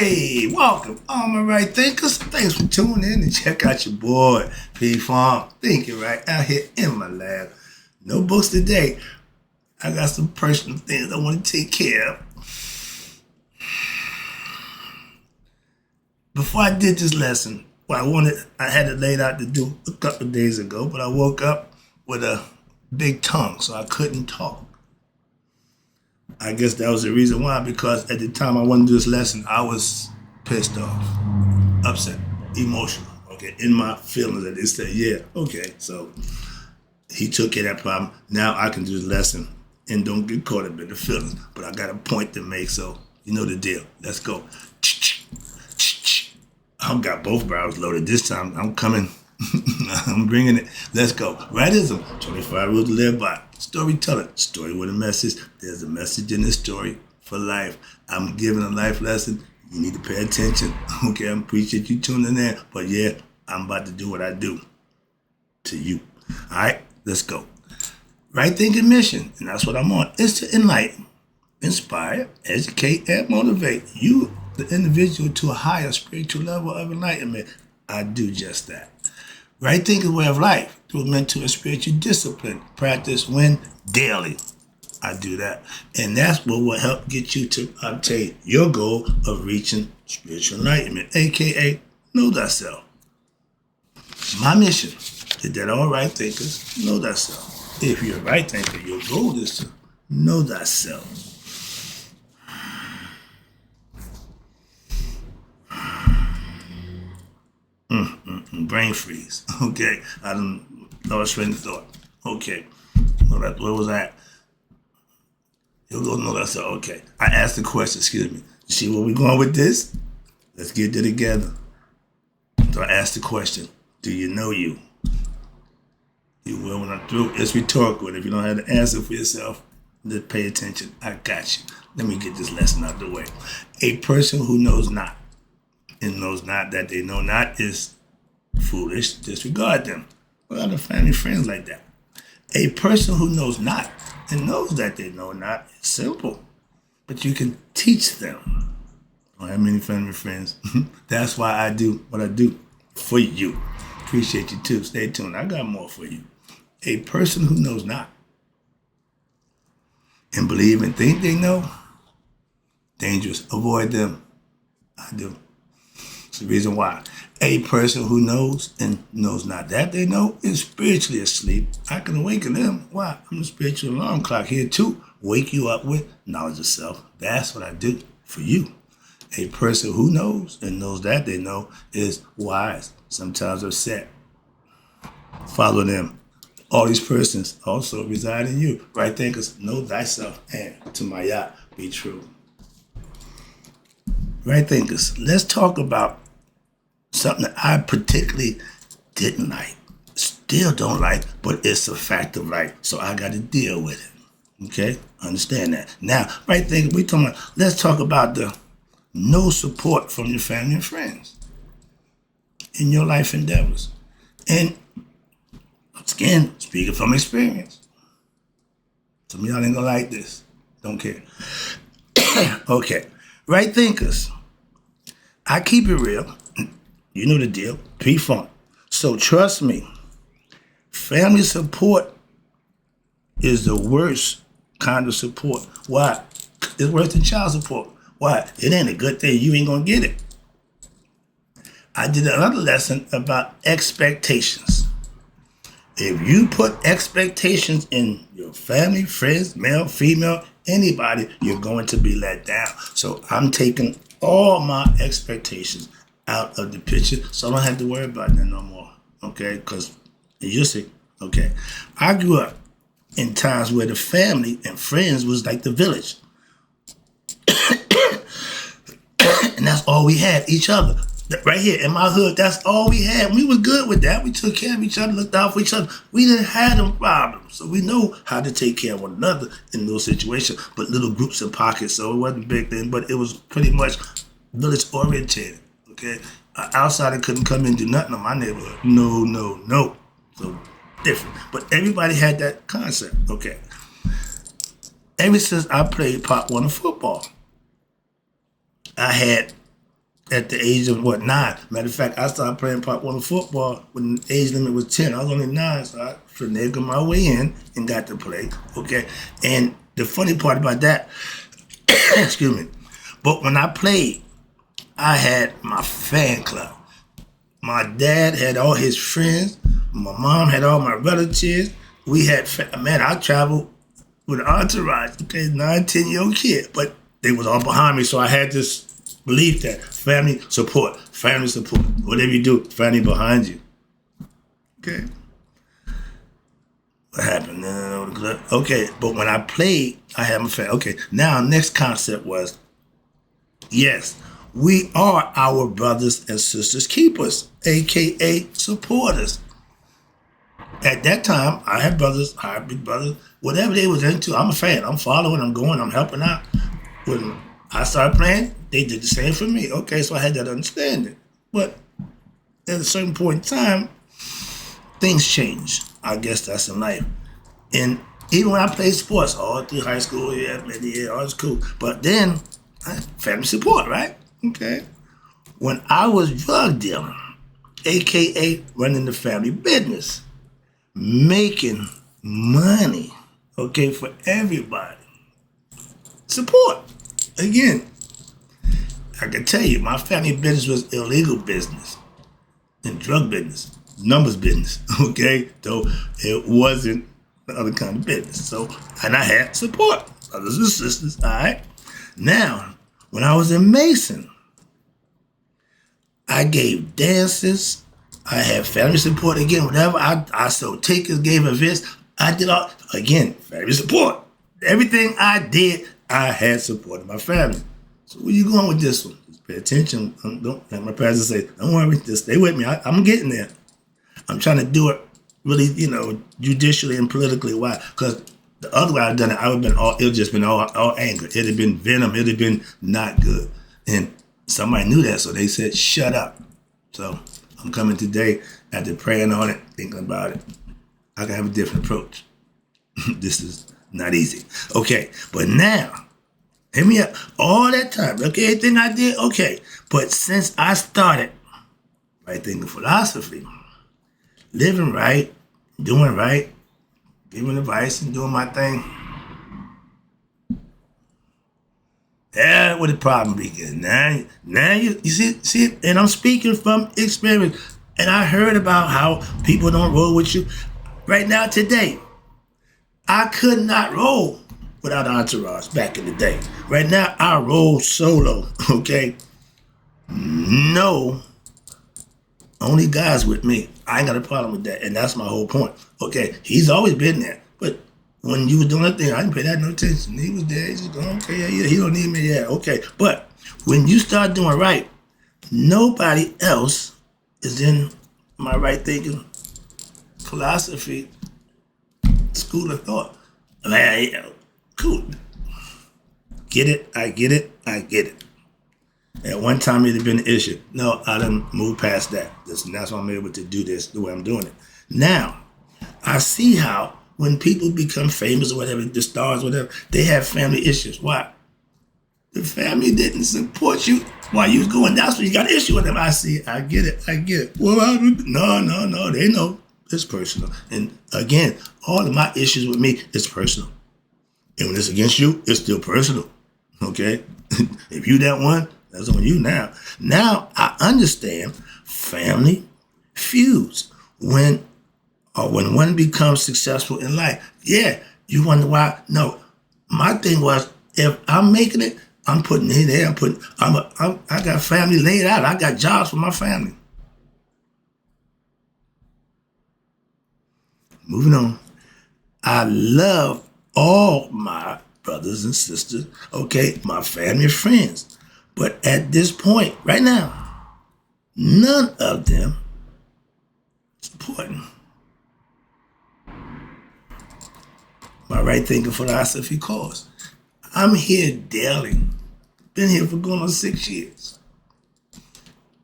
Hey, welcome, all my right thinkers. Thanks for tuning in and check out your boy, P Farm. Thinking right out here in my lab. No books today. I got some personal things I want to take care of. Before I did this lesson, I had it laid out to do a couple of days ago, but I woke up with a big tongue, so I couldn't talk. I guess that was the reason why, because at the time I wanted to do this lesson, I was pissed off, upset, emotional, okay, in my feelings. And they said, yeah, okay, so he took care of that problem. Now I can do the lesson and don't get caught up in the feelings. But I got a point to make, so you know the deal. Let's go. I've got both barrels loaded this time. I'm coming. I'm bringing it. Let's go. Rightism, 25 rules to live by. Storytelling, story with a message. There's a message in this story for life. I'm giving a life lesson. You need to pay attention. Okay, I appreciate you tuning in. But yeah, I'm about to do what I do to you. All right, let's go. Right thinking mission, and that's what I'm on, is to enlighten, inspire, educate, and motivate you, the individual, to a higher spiritual level of enlightenment. I do just that. Right thinking way of life through mental and spiritual discipline. Practice when daily. I do that. And that's what will help get you to obtain your goal of reaching spiritual enlightenment, aka know thyself. My mission is that all right thinkers know thyself. If you're a right thinker, your goal is to know thyself. Brain freeze. Okay. I don't lost train of thought. Okay. Where was I? You'll go know that's okay. I asked the question, excuse me. You see where we going with this? Let's get it together. So I asked the question, do you know you? You will when I'm through. It's rhetorical. And if you don't have the answer for yourself, then pay attention. I got you. Let me get this lesson out of the way. A person who knows not and knows not that they know not is foolish. Disregard them. What other family friends like that? A person who knows not and knows that they know not is simple, but you can teach them. I don't have many family friends. That's why I do what I do for you. Appreciate you too. Stay tuned. I got more for you. A person who knows not and believe and think they know, dangerous. Avoid them. I do. It's the reason why. A person who knows and knows not that they know is spiritually asleep. I can awaken them. Why? I'm the spiritual alarm clock here too. Wake you up with knowledge of self. That's what I do for you. A person who knows and knows that they know is wise, sometimes upset. Follow them. All these persons also reside in you. Right thinkers, know thyself, and to my yacht, be true. Right thinkers, let's talk about something that I particularly didn't like, still don't like, but it's a fact of life, so I got to deal with it. Okay? Understand that. Now, right thinking, let's talk about the no support from your family and friends in your life endeavors. And again, speaking from experience. Some of y'all ain't gonna like this. Don't care. Okay. Right thinkers. I keep it real. You know the deal. P-Funk. So trust me. Family support is the worst kind of support. Why? It's worse than child support. Why? It ain't a good thing. You ain't gonna get it. I did another lesson about expectations. If you put expectations in your family, friends, male, female, anybody, you're going to be let down. So I'm taking all my expectations out of the picture, so I don't have to worry about that no more. Okay? Because you see, okay. I grew up in times where the family and friends was like the village. And that's all we had, each other. Right here in my hood, that's all we had. We were good with that. We took care of each other, looked out for each other. We didn't have them problems. So we know how to take care of one another in those situations, but little groups and pockets. So it wasn't a big thing, but it was pretty much village oriented. Okay? An outsider couldn't come in and do nothing in my neighborhood. No. So different. But everybody had that concept. Okay. Ever since I played Pop 1 of football, I had at the age of, 9? Matter of fact, I started playing Pop Warner football when the age limit was 10. I was only 9, so I finagled my way in and got to play, okay? And the funny part about that, excuse me, but when I played, I had my fan club. My dad had all his friends. My mom had all my relatives. We had, I traveled with an entourage, okay, 9, 10-year-old kid, but they was all behind me, so I had this belief that family support, whatever you do, family behind you. Okay. What happened? Okay, but when I played, I had my family. Okay, now next concept was, yes, we are our brothers and sisters keepers, aka supporters. At that time, I had brothers, I had big brothers, whatever they was into, I'm a fan. I'm following, I'm going, I'm helping out. When I started playing, they did the same for me. Okay, so I had that understanding. But at a certain point in time, things change. I guess that's in life. And even when I played sports, all through high school, all was cool. But then, family support, right? Okay. When I was drug dealing, aka running the family business, making money, okay, for everybody. Support. Again, I can tell you, my family business was illegal business and drug business, numbers business, okay? Though it wasn't the other kind of business. So, and I had support, brothers and sisters, all right? Now, when I was in Mason, I gave dances, I had family support. Again, whenever I sold tickets, gave events, I did all, again, family support. Everything I did, I had support of my family. So where you going with this one? Just pay attention. Don't, like my parents say, don't worry, just stay with me. I'm getting there. I'm trying to do it really, judicially and politically. Why? Because the other way I'd done it, I would have been it would just been all anger. It'd have been venom. It'd have been not good. And somebody knew that, so they said, shut up. So I'm coming today after praying on it, thinking about it. I can have a different approach. This is not easy. Okay, but now, hear me up. All that time, okay, everything I did, okay. But since I started right thinking philosophy, living right, doing right, giving advice and doing my thing, that's where the problem begins. Now you see, and I'm speaking from experience. And I heard about how people don't roll with you. Right now, today, I could not roll without entourage back in the day. Right now, I roll solo, okay? No, only guys with me. I ain't got a problem with that, and that's my whole point. Okay, he's always been there, but when you were doing that thing, I didn't pay that no attention. He was there, he's just going, okay, yeah, he don't need me, yeah, okay. But when you start doing right, nobody else is in my right thinking philosophy school of thought. Cool. Get it, I get it. At one time it had been an issue. No, I done moved past that. That's why I'm able to do this the way I'm doing it. Now, I see how when people become famous or whatever, the stars, whatever, they have family issues. Why? The family didn't support you while you was going. That's when you got an issue with them. I see. I get it. Well, no. They know it's personal. And again, all of my issues with me is personal. And when it's against you, it's still personal. Okay? If you that one, that's on you now. Now I understand family feuds when one becomes successful in life. Yeah, you wonder why? No, my thing was if I'm making it, I'm putting it in there. I got family laid out. I got jobs for my family. Moving on. I love all my brothers and sisters, okay, my family and friends. But at this point, right now, none of them is important. My right thinking philosophy cause. I'm here daily. Been here for going on 6 years.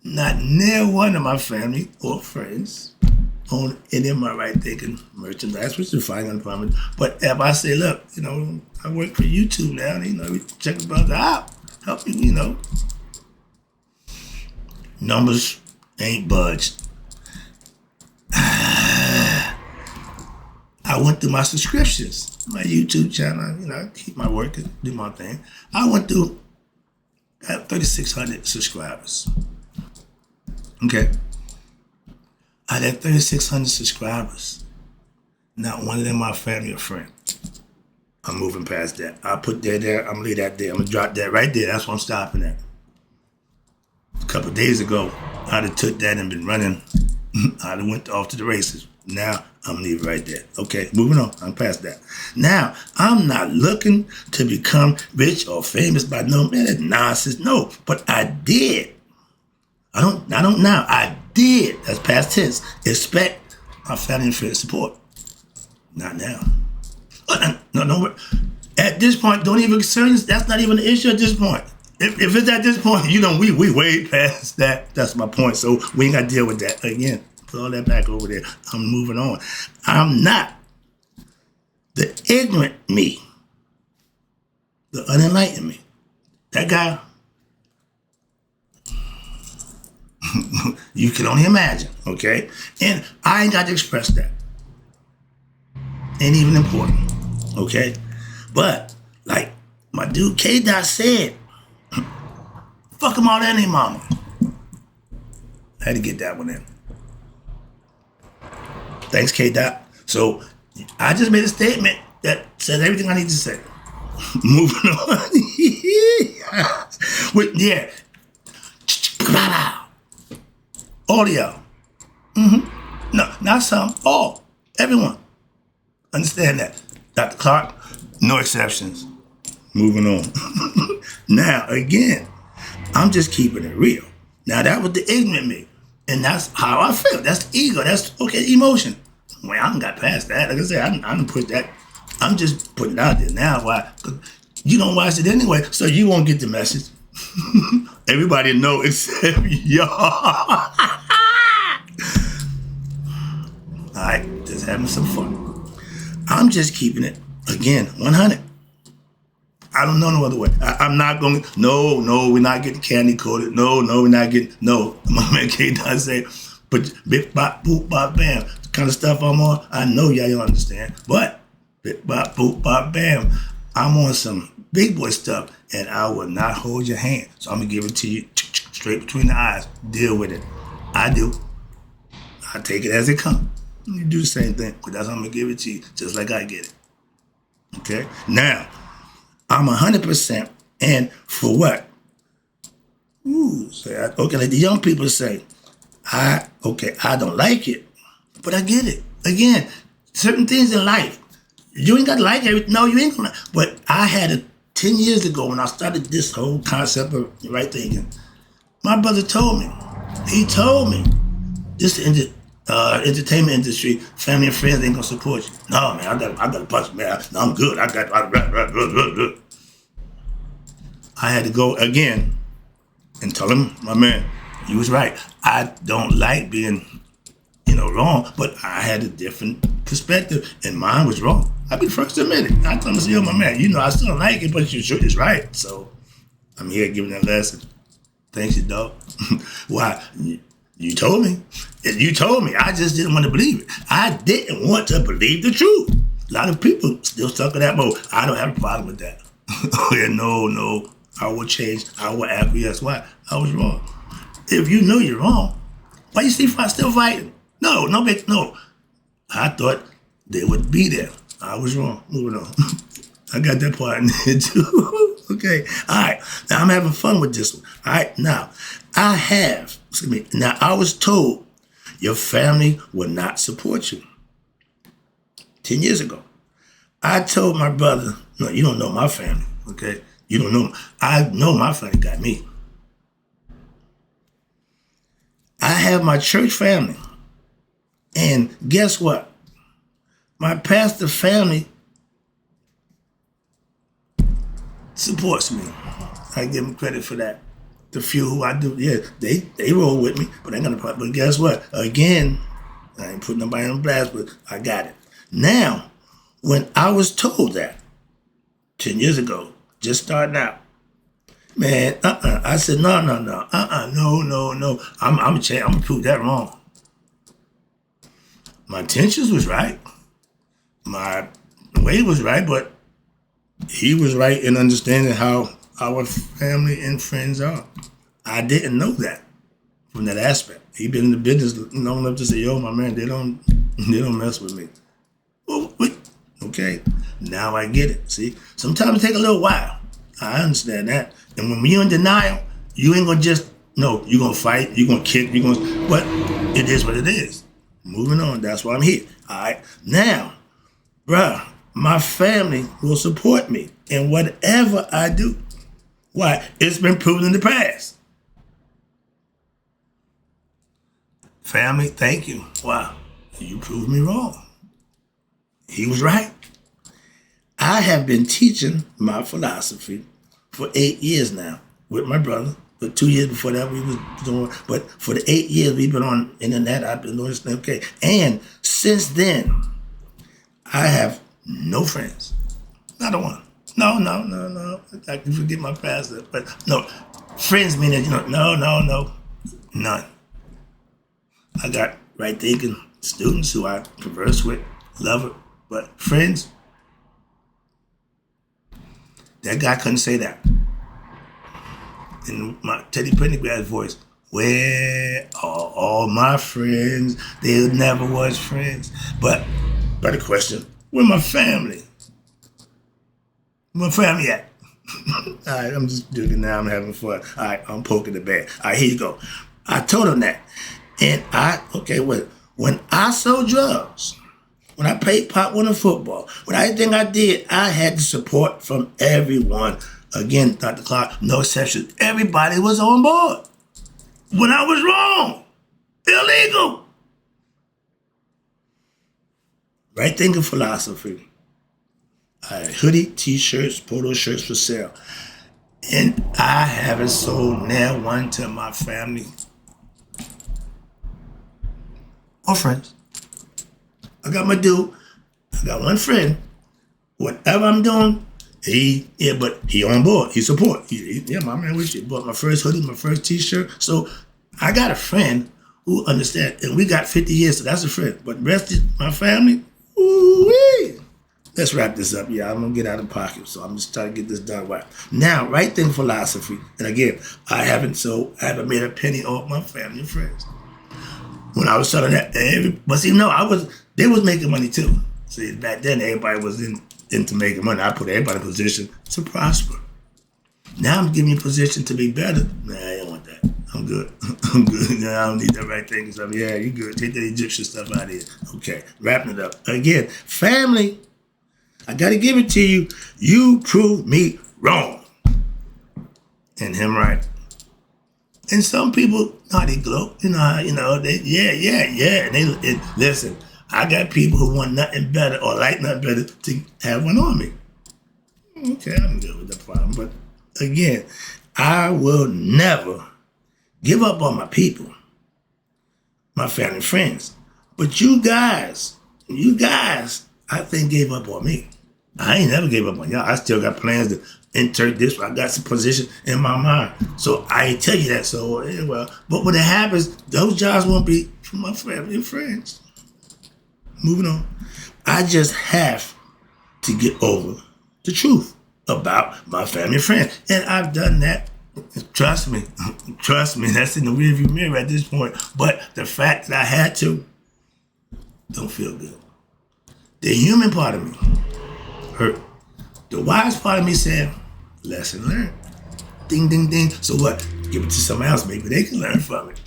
Not near one of my family or friends own any of my right thinking merchandise, which is fine, unpromised. But if I say, look, I work for YouTube now, we check the brother out, help you, Numbers ain't budged. I went through my subscriptions, my YouTube channel, I keep my work and do my thing. I went through, I have 3,600 subscribers. Okay. I had 3,600 subscribers. Not one of them my family or friend. I'm moving past that. I'll put that there. I'm gonna leave that there. I'm gonna drop that right there. That's what I'm stopping at. A couple of days ago, I'd have took that and been running. I'd have went off to the races. Now, I'm gonna leave it right there. Okay, moving on. I'm past that. Now, I'm not looking to become rich or famous by no, man, that's nonsense. No, but I did. I don't now. I did. That's past tense. Expect my family and friends support. Not now. No. At this point, don't even concern us. That's not even an issue at this point. If it's at this point, we way past that. That's my point. So we ain't got to deal with that again. Put all that back over there. I'm moving on. I'm not the ignorant me, the unenlightened me. That guy, you can only imagine, okay? And I ain't got to express that. Ain't even important, okay? But, like my dude K-Dot said, fuck him all that ain't mama. I had to get that one in. Thanks, K-Dot. So, I just made a statement that says everything I need to say. Moving on. Yeah. All y'all. No, not some. All. Everyone. Understand that. Dr. Clark, no exceptions. Moving on. Now, again, I'm just keeping it real. Now, that was the ignorant me. And that's how I feel. That's ego. That's, okay, emotion. Well, I done got past that. Like I said, I done put that. I'm just putting it out there now. Why? 'Cause you don't watch it anyway, so you won't get the message. Everybody know except y'all. All right, just having some fun. I'm just keeping it, again, 100. I don't know no other way. I'm not going to, no, we're not getting candy coated. No, we're not getting, no. My man K does say, but bip, bop, boop, bop, bam. The kind of stuff I'm on, I know y'all don't understand. But bip, bop, boop, bop, bam. I'm on some big boy stuff, and I will not hold your hand. So I'm going to give it to you straight between the eyes. Deal with it. I do. I take it as it comes. You do the same thing, but that's how I'm going to give it to you, just like I get it. Okay? Now, I'm 100%, and for what? Okay, like the young people say, I don't like it, but I get it. Again, certain things in life, you ain't got to like everything. No, you ain't gonna. But I had it 10 years ago when I started this whole concept of right thinking. My brother told me, this entertainment industry, family and friends ain't gonna support you. No, man, I got a bunch, man. No, I'm good. I had to go again and tell him, my man, you was right. I don't like being, wrong, but I had a different perspective, and mine was wrong. I'll be the first to admit it. I told him, yo, my man, I still don't like it, but you sure is right. So I'm here giving that lesson. Thanks, you dog. Why? You told me. You told me. I just didn't want to believe it. I didn't want to believe the truth. A lot of people still stuck in that mode. I don't have a problem with that. No. I will change. I will acquiesce. Why? I was wrong. If you know you're wrong, why you still fighting? No. I thought they would be there. I was wrong. Moving on. I got that part in there too. Okay. All right. Now I'm having fun with this one. All right. Now, I was told your family will not support you. 10 years ago. I told my brother, no, you don't know my family, okay? You don't know. I know my family got me. I have my church family. And guess what? My pastor family supports me. I give them credit for that. The few who I do, yeah, they roll with me, but but guess what? Again, I ain't putting nobody on blast, but I got it. Now, when I was told that 10 years ago, just starting out, Man, I said, no, no. I'm gonna prove that wrong. My intentions was right. My way was right, but he was right in understanding how our family and friends are. I didn't know that from that aspect. He been in the business long enough to say, yo, my man, they don't mess with me. Well, wait, okay. Now I get it. See, sometimes it take a little while. I understand that. And when you're in denial, you ain't gonna just, no, you're gonna fight, you're gonna kick, but it is what it is. Moving on, that's why I'm here. All right. Now, bruh, my family will support me in whatever I do. Why? It's been proven in the past. Family, thank you. Wow, you proved me wrong. He was right. I have been teaching my philosophy for 8 years now with my brother. For 2 years before that, we was doing, but for the 8 years we've been on internet, I've been doing this, okay. And since then, I have no friends. Not a one. No. I can forget my past, but no. Friends meaning, no. None. I got right thinking students who I converse with, love it, but friends, that guy couldn't say that. In my Teddy Pendergrass voice, where are all my friends? They never was friends. But the question, where my family? Where my family at? All right, I'm just joking now, I'm having fun. All right, I'm poking the bear. All right, here you go. I told him that. And when I sold drugs, when I played Pop Winner football, when everything I did, I had the support from everyone. Again, Dr. Clark, no exceptions. Everybody was on board. When I was wrong, illegal. Right thinking philosophy. I had hoodie, t-shirts, polo shirts for sale. And I haven't sold now one to my family or friends. I got my dude. I got one friend. Whatever I'm doing, but he on board. He support. My man with you. Bought my first hoodie, my first t-shirt. So I got a friend who understands. And we got 50 years, so that's a friend. But the rest of my family, ooh-wee. Let's wrap this up. Yeah, I'm going to get out of pocket. So I'm just trying to get this done right. Now, right thing philosophy. And again, I haven't made a penny off my family and friends. When I was selling that, but see, no, they was making money too. See, back then everybody was into making money. I put everybody in a position to prosper. Now I'm giving you a position to be better. Nah, I don't want that. I'm good. Nah, I don't need that right thing. So, yeah, you good. Take that Egyptian stuff out of here. Okay, wrapping it up. Again, family, I got to give it to you. You proved me wrong. And him right. And some people, they gloat. They listen, I got people who want nothing better or like nothing better to have one on me. Okay, I'm good with that problem. But again, I will never give up on my people, my family and friends. But you guys, I think gave up on me. I ain't never gave up on y'all. I still got plans to insert this. I got some position in my mind. So I ain't tell you that. So, well, but when it happens, those jobs won't be for my family and friends. Moving on. I just have to get over the truth about my family and friends. And I've done that. Trust me, that's in the rearview mirror at this point. But the fact that I had to don't feel good. The human part of me hurt. The wise part of me said, lesson learned. Ding, ding, ding. So what? Give it to someone else. Maybe they can learn from it.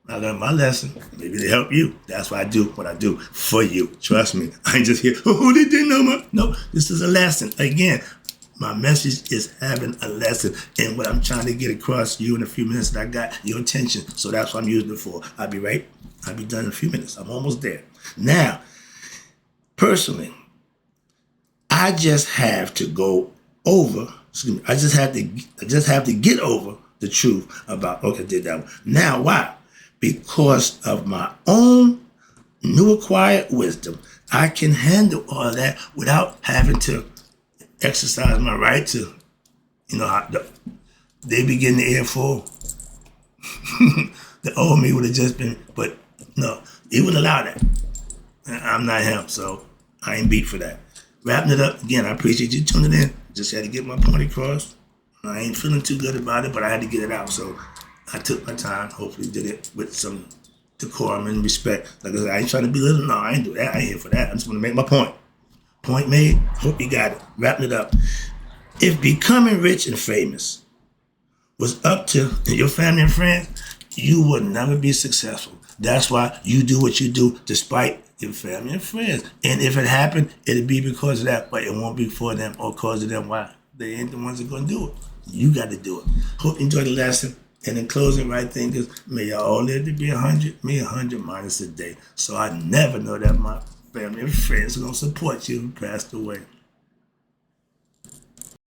I learned my lesson. Maybe they help you. That's why I do what I do for you. Trust me. I ain't just here, they didn't know my... No, this is a lesson. Again, my message is having a lesson. And what I'm trying to get across to you in a few minutes, I got your attention. So that's what I'm using it for. I'll be done in a few minutes. I'm almost there. Now, personally, I just have to I just have to get over the truth about, okay, I did that one. Now, why? Because of my own new acquired wisdom, I can handle all of that without having to exercise my right to, they be getting the air full. The old me would have just been, but no, he would allow that. I'm not him, so I ain't beat for that. Wrapping it up, again, I appreciate you tuning in. Just had to get my point across. I ain't feeling too good about it, but I had to get it out, so I took my time. Hopefully did it with some decorum and respect. Like I said, I ain't trying to belittle. No, I ain't do that. I ain't here for that. I just want to make my point. Point made. Hope you got it. Wrapping it up. If becoming rich and famous was up to your family and friends, you would never be successful. That's why you do what you do despite your family and friends. And if it happened, it'd be because of that, but it won't be for them or cause of them. Why? They ain't the ones that are going to do it. You got to do it. Hope you enjoyed the lesson. And in closing, right thing is, may y'all all live to be 100, me 100 minus a day. So I never know that my family and friends are going to support you and passed away.